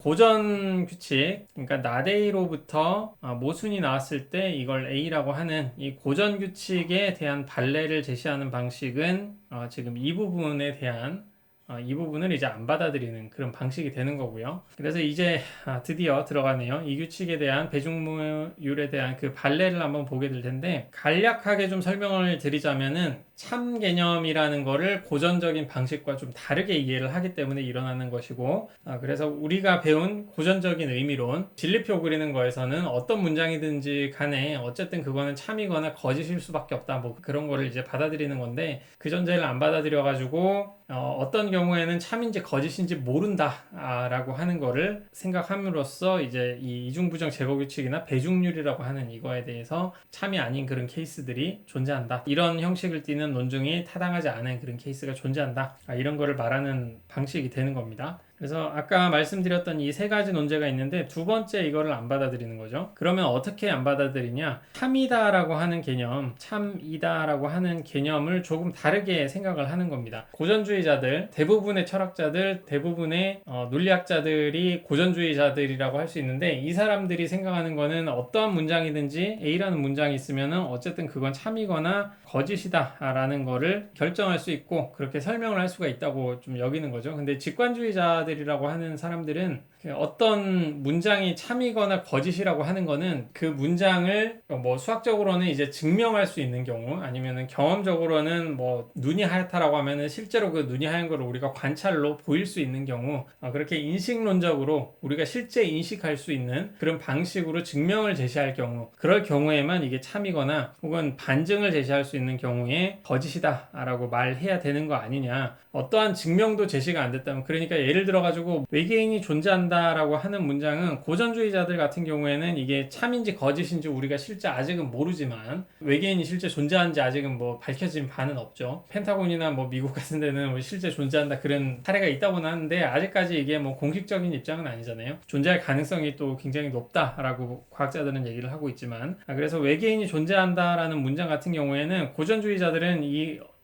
고전 규칙, 그러니까 나데이로부터 모순이 나왔을 때 이걸 A라고 하는 이 고전 규칙에 대한 판례를 제시하는 방식은 지금 이 부분에 대한 이 부분을 이제 안 받아들이는 그런 방식이 되는 거고요. 그래서 이제 드디어 들어가네요. 이 규칙에 대한 배중무율에 대한 그 판례를 한번 보게 될 텐데, 간략하게 좀 설명을 드리자면은 참 개념이라는 거를 고전적인 방식과 좀 다르게 이해를 하기 때문에 일어나는 것이고, 그래서 우리가 배운 고전적인 의미론, 진리표 그리는 거에서는 어떤 문장이든지 간에 어쨌든 그거는 참이거나 거짓일 수밖에 없다, 뭐 그런 거를 이제 받아들이는 건데, 그 전제를 안 받아들여 가지고 어떤 경우에는 참인지 거짓인지 모른다 라고 하는 거를 생각함으로써 이제 이 이중부정 제거 규칙이나 배중률이라고 하는 이거에 대해서 참이 아닌 그런 케이스들이 존재한다, 이런 형식을 띠는 논증이 타당하지 않은 그런 케이스가 존재한다, 이런 거를 말하는 방식이 되는 겁니다. 그래서 아까 말씀드렸던 이 세 가지 논제가 있는데, 두 번째 이거를 안 받아들이는 거죠. 그러면 어떻게 안 받아들이냐? 참이다라고 하는 개념, 참이다라고 하는 개념을 조금 다르게 생각을 하는 겁니다. 고전주의자들, 대부분의 철학자들, 대부분의 논리학자들이 고전주의자들이라고 할 수 있는데, 이 사람들이 생각하는 거는 어떠한 문장이든지 A라는 문장이 있으면은 어쨌든 그건 참이거나 거짓이다 라는 거를 결정할 수 있고 그렇게 설명을 할 수가 있다고 좀 여기는 거죠. 근데 직관주의자들이라고 하는 사람들은 어떤 문장이 참이거나 거짓이라고 하는 거는 그 문장을 뭐 수학적으로는 이제 증명할 수 있는 경우, 아니면은 경험적으로는 뭐 눈이 하얗다라고 하면은 실제로 그 눈이 하얀 걸 우리가 관찰로 보일 수 있는 경우, 그렇게 인식론적으로 우리가 실제 인식할 수 있는 그런 방식으로 증명을 제시할 경우, 그럴 경우에만 이게 참이거나 혹은 반증을 제시할 수 있는 경우에 거짓이다 라고 말해야 되는 거 아니냐. 어떠한 증명도 제시가 안 됐다면, 그러니까 예를 들어 가지고 외계인이 존재한다 라고 하는 문장은 고전주의자들 같은 경우에는 이게 참인지 거짓인지 우리가 실제 아직은 모르지만, 외계인이 실제 존재하는지 아직은 뭐 밝혀진 바는 없죠. 펜타곤이나 뭐 미국 같은 데는 뭐 실제 존재한다 그런 사례가 있다고는 하는데, 아직까지 이게 뭐 공식적인 입장은 아니잖아요. 존재할 가능성이 또 굉장히 높다라고 과학자들은 얘기를 하고 있지만, 그래서 외계인이 존재한다라는 문장 같은 경우에는 고전주의자들은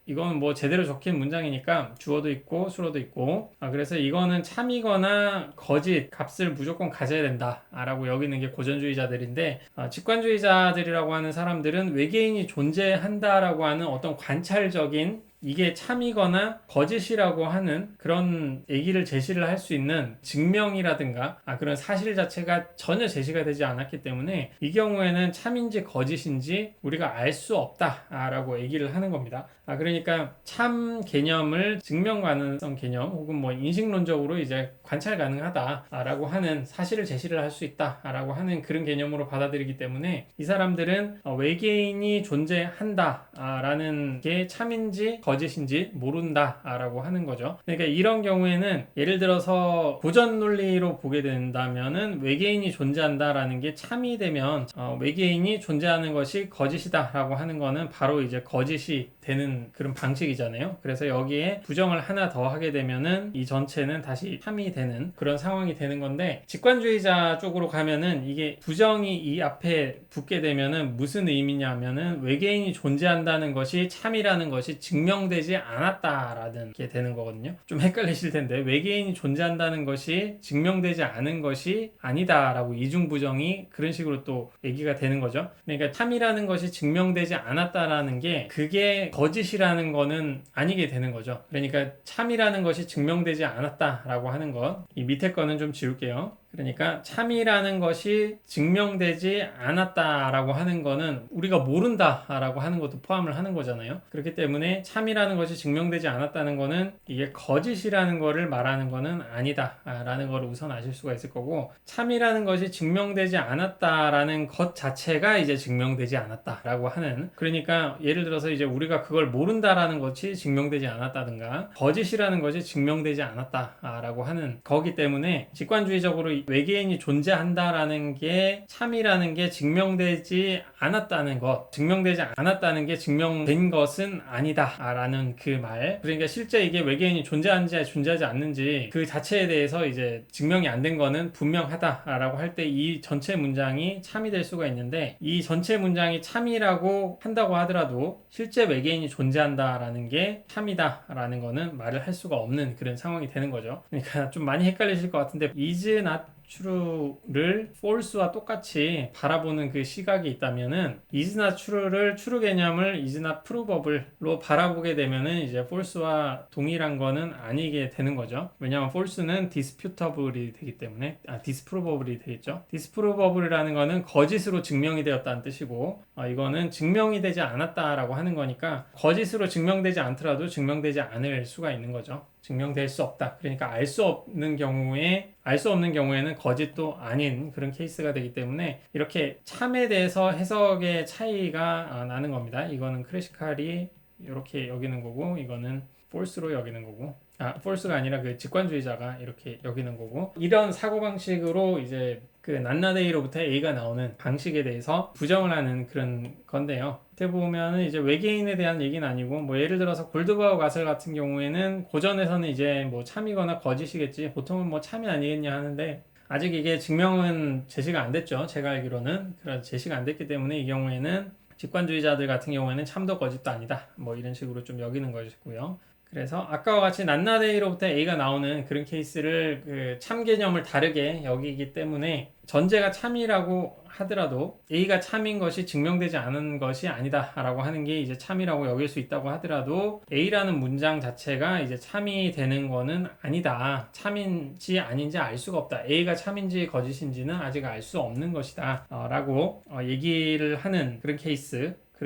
이거는 뭐 제대로 적힌 문장이니까 주어도 있고 수어도 있고, 그래서 이거는 참이거나 거짓 값을 무조건 가져야 된다 라고 여기는 게 고전주의자들인데, 직관주의자들이라고 하는 사람들은 외계인이 존재한다라고 하는 어떤 관찰적인, 이게 참이거나 거짓이라고 하는 그런 얘기를 제시를 할 수 있는 증명이라든가 그런 사실 자체가 전혀 제시가 되지 않았기 때문에, 이 경우에는 참인지 거짓인지 우리가 알 수 없다라고 얘기를 하는 겁니다. 그러니까 참 개념을 증명 가능성 개념 혹은 뭐 인식론적으로 이제 관찰 가능하다라고 하는 사실을 제시를 할 수 있다라고 하는 그런 개념으로 받아들이기 때문에, 이 사람들은 외계인이 존재한다라는 게 참인지 거짓인지 모른다라고 하는 거죠. 그러니까 이런 경우에는 예를 들어서 고전 논리로 보게 된다면은 외계인이 존재한다라는 게 참이 되면 외계인이 존재하는 것이 거짓이다라고 하는 거는 바로 이제 거짓이 되는 그런 방식이잖아요. 그래서 여기에 부정을 하나 더 하게 되면은 이 전체는 다시 참이 되는 그런 상황이 되는 건데, 직관주의자 쪽으로 가면은 이게 부정이 이 앞에 붙게 되면은 무슨 의미냐면은 외계인이 존재한다는 것이 참이라는 것이 증명되지 않았다라는 게 되는 거거든요. 좀 헷갈리실 텐데, 외계인이 존재한다는 것이 증명되지 않은 것이 아니다라고 이중부정이 그런 식으로 또 얘기가 되는 거죠. 그러니까 참이라는 것이 증명되지 않았다라는 게 그게 거짓이라는 거는 아니게 되는 거죠. 그러니까 참이라는 것이 증명되지 않았다라고 하는 것, 이 밑에 거는 좀 지울게요. 그러니까 참이라는 것이 증명되지 않았다라고 하는 거는 우리가 모른다라고 하는 것도 포함을 하는 거잖아요. 그렇기 때문에 참이라는 것이 증명되지 않았다는 거는 이게 거짓이라는 거를 말하는 거는 아니다라는 걸 우선 아실 수가 있을 거고, 참이라는 것이 증명되지 않았다라는 것 자체가 이제 증명되지 않았다라고 하는, 그러니까 예를 들어서 이제 우리가 그걸 모른다라는 것이 증명되지 않았다든가 거짓이라는 것이 증명되지 않았다라고 하는 거기 때문에, 직관주의적으로 외계인이 존재한다라는 게 참이라는 게 증명되지 않았다는 것, 증명되지 않았다는 게 증명된 것은 아니다라는 그 말. 그러니까 실제 이게 외계인이 존재하는지 존재하지 않는지 그 자체에 대해서 이제 증명이 안 된 거는 분명하다라고 할 때 이 전체 문장이 참이 될 수가 있는데, 이 전체 문장이 참이라고 한다고 하더라도 실제 외계인이 존재한다라는 게 참이다라는 거는 말을 할 수가 없는 그런 상황이 되는 거죠. 그러니까 좀 많이 헷갈리실 것 같은데, is not true를 false와 똑같이 바라보는 그 시각이 있다면은 is not true를 true 개념을 is not provable로 바라보게 되면은 이제 false와 동일한 거는 아니게 되는 거죠. 왜냐하면 false는 disputable이 되기 때문에 disprovable이 되겠죠. disprovable이라는 거는 거짓으로 증명이 되었다는 뜻이고, 이거는 증명이 되지 않았다라고 하는 거니까 거짓으로 증명되지 않더라도 증명되지 않을 수가 있는 거죠. 증명될 수 없다. 그러니까 알 수 없는 경우에는 거짓도 아닌 그런 케이스가 되기 때문에 이렇게 참에 대해서 해석의 차이가 나는 겁니다. 이거는 클래시칼이 이렇게 여기는 거고, 이거는 폴스로 여기는 거고, 폴스가 아니라 그 직관주의자가 이렇게 여기는 거고, 이런 사고방식으로 이제 그 난나데이로부터 A가 나오는 방식에 대해서 부정을 하는 그런 건데요. 어떻게 보면은 이제 외계인에 대한 얘기는 아니고, 뭐 예를 들어서 골드바우 가설 같은 경우에는 고전에서는 이제 뭐 참이거나 거짓이겠지, 보통은 뭐 참이 아니겠냐 하는데, 아직 이게 증명은 제시가 안 됐죠. 제가 알기로는. 그래서 제시가 안 됐기 때문에 이 경우에는 직관주의자들 같은 경우에는 참도 거짓도 아니다, 뭐 이런 식으로 좀 여기는 것이고요. 그래서 아까와 같이 난나데이로부터 A가 나오는 그런 케이스를 그 참 개념을 다르게 여기기 때문에 전제가 참이라고 하더라도 A가 참인 것이 증명되지 않은 것이 아니다 라고 하는 게 이제 참이라고 여길 수 있다고 하더라도 A라는 문장 자체가 이제 참이 되는 거는 아니다, 참인지 아닌지 알 수가 없다, A가 참인지 거짓인지는 아직 알 수 없는 것이다 라고 얘기를 하는 그런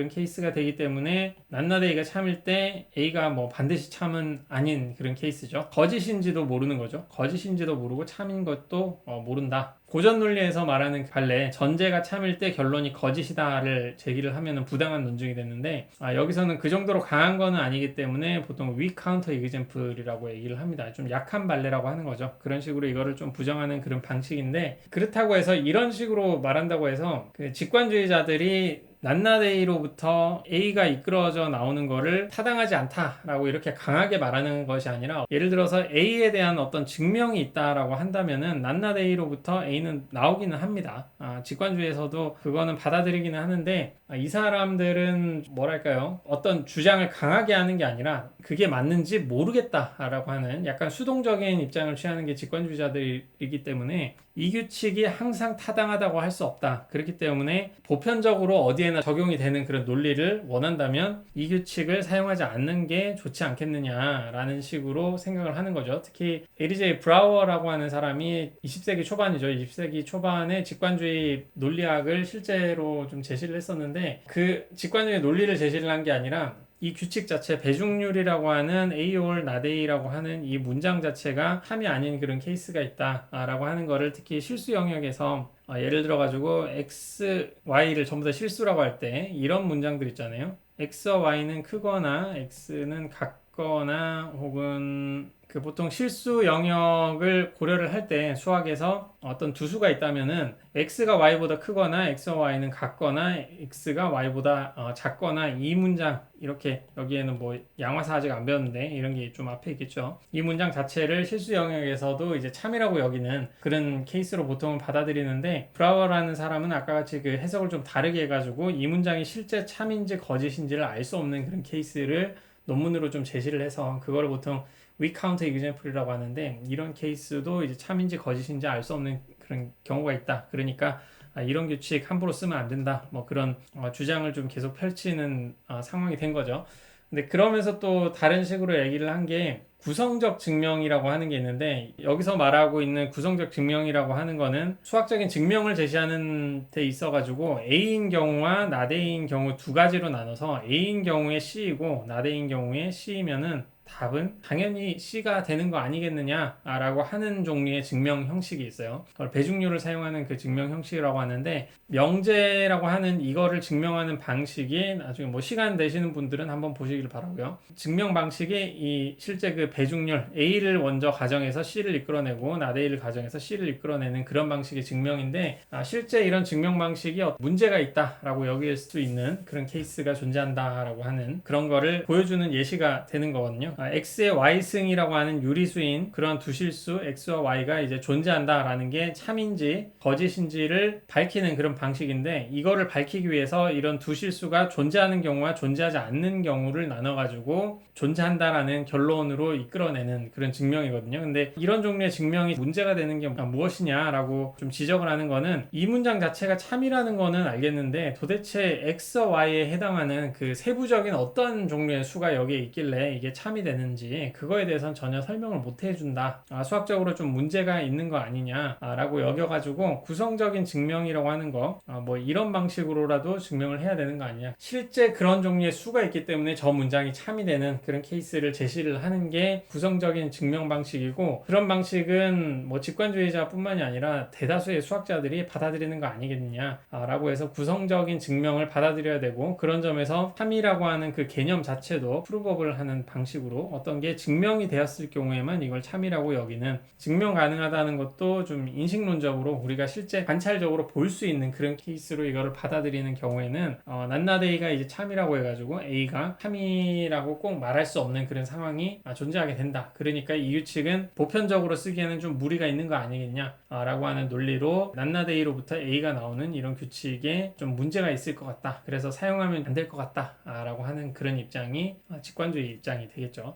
케이스가 되기 때문에 난나데이가 참일 때 A가 뭐 반드시 참은 아닌 그런 케이스죠. 거짓인지도 모르는 거죠. 거짓인지도 모르고 참인 것도 모른다. 고전 논리에서 말하는 판례, 전제가 참일 때 결론이 거짓이다를 제기를 하면은 부당한 논증이 됐는데, 여기서는 그 정도로 강한 거는 아니기 때문에 보통 weak counter example이라고 얘기를 합니다. 좀 약한 판례라고 하는 거죠. 그런 식으로 이거를 좀 부정하는 그런 방식인데, 그렇다고 해서 이런 식으로 말한다고 해서 그 직관주의자들이 난나데이로부터 A가 이끌어져 나오는 거를 타당하지 않다라고 이렇게 강하게 말하는 것이 아니라, 예를 들어서 A에 대한 어떤 증명이 있다라고 한다면은 난나데이로부터 A는 나오기는 합니다. 직관주의에서도 그거는 받아들이기는 하는데, 이 사람들은 뭐랄까요, 어떤 주장을 강하게 하는 게 아니라 그게 맞는지 모르겠다라고 하는 약간 수동적인 입장을 취하는 게 직관주의자들이기 때문에 이 규칙이 항상 타당하다고 할 수 없다. 그렇기 때문에 보편적으로 어디에나 적용이 되는 그런 논리를 원한다면 이 규칙을 사용하지 않는 게 좋지 않겠느냐라는 식으로 생각을 하는 거죠. 특히 에리제이 브라워라고 하는 사람이 20세기 초반이죠. 20세기 초반에 직관주의 논리학을 실제로 좀 제시를 했었는데, 그 직관주의 논리를 제시를 한 게 아니라 이 규칙 자체, 배중률이라고 하는 A or not A라고 하는 이 문장 자체가 참이 아닌 그런 케이스가 있다라고 하는 거를 특히 실수 영역에서 예를 들어 가지고 X, Y를 전부 다 실수라고 할 때 이런 문장들 있잖아요. X와 Y는 크거나 X는 같거나, 혹은 그 보통 실수 영역을 고려를 할 때 수학에서 어떤 두 수가 있다면은 x가 y보다 크거나 x와 y는 같거나 x가 y보다 작거나, 이 문장, 이렇게 여기에는 뭐 양화사 아직 안 배웠는데 이런 게 좀 앞에 있겠죠. 이 문장 자체를 실수 영역에서도 이제 참이라고 여기는 그런 케이스로 보통은 받아들이는데, 브라워라는 사람은 아까 같이 그 해석을 좀 다르게 해가지고 이 문장이 실제 참인지 거짓인지를 알 수 없는 그런 케이스를 논문으로 좀 제시를 해서 그거를 보통 weak counter example이라고 하는데, 이런 케이스도 이제 참인지 거짓인지 알 수 없는 그런 경우가 있다. 그러니까 이런 규칙 함부로 쓰면 안 된다. 뭐 그런 주장을 좀 계속 펼치는 상황이 된 거죠. 근데 그러면서 또 다른 식으로 얘기를 한 게 구성적 증명이라고 하는 게 있는데, 여기서 말하고 있는 구성적 증명이라고 하는 거는 수학적인 증명을 제시하는 데 있어 가지고 A인 경우와 not A인 경우 두 가지로 나눠서 A인 경우에 C이고 not A인 경우에 C이면은 답은 당연히 C가 되는 거 아니겠느냐라고 하는 종류의 증명 형식이 있어요. 그걸 배중률을 사용하는 그 증명 형식이라고 하는데, 명제라고 하는 이거를 증명하는 방식이 나중에 뭐 시간 되시는 분들은 한번 보시길 바라고요. 증명 방식이 이 실제 그 배중률 A를 먼저 가정해서 C를 이끌어내고 나데이를 가정해서 C를 이끌어내는 그런 방식의 증명인데, 실제 이런 증명 방식이 문제가 있다라고 여길 수 있는 그런 케이스가 존재한다라고 하는 그런 거를 보여주는 예시가 되는 거거든요. X의 Y승이라고 하는 유리수인 그런 두 실수 X와 Y가 이제 존재한다라는 게 참인지 거짓인지를 밝히는 그런 방식인데, 이거를 밝히기 위해서 이런 두 실수가 존재하는 경우와 존재하지 않는 경우를 나눠가지고 존재한다라는 결론으로 이끌어내는 그런 증명이거든요. 근데 이런 종류의 증명이 문제가 되는 게 무엇이냐라고 좀 지적을 하는 거는, 이 문장 자체가 참이라는 거는 알겠는데 도대체 X와 Y에 해당하는 그 세부적인 어떤 종류의 수가 여기에 있길래 이게 참이 되는지 그거에 대해서는 전혀 설명을 못 해준다. 수학적으로 좀 문제가 있는 거 아니냐라고 여겨가지고 구성적인 증명이라고 하는 거, 뭐 이런 방식으로라도 증명을 해야 되는 거 아니냐. 실제 그런 종류의 수가 있기 때문에 저 문장이 참이 되는 그런 케이스를 제시를 하는 게 구성적인 증명 방식이고, 그런 방식은 뭐 직관주의자뿐만이 아니라 대다수의 수학자들이 받아들이는 거 아니겠느냐라고 해서 구성적인 증명을 받아들여야 되고, 그런 점에서 참이라고 하는 그 개념 자체도 프루버블 하는 방식으로 어떤 게 증명이 되었을 경우에만 이걸 참이라고 여기는, 증명 가능하다는 것도 좀 인식론적으로 우리가 실제 관찰적으로 볼 수 있는 그런 케이스로 이거를 받아들이는 경우에는 난나데이가 이제 참이라고 해가지고 A가 참이라고 꼭 말할 수 없는 그런 상황이 존재하게 된다. 그러니까 이 규칙은 보편적으로 쓰기에는 좀 무리가 있는 거 아니겠냐 라고 하는 논리로 난나데이로부터 A가 나오는 이런 규칙에 좀 문제가 있을 것 같다. 그래서 사용하면 안 될 것 같다 라고 하는 그런 입장이 직관주의 입장이 되겠죠.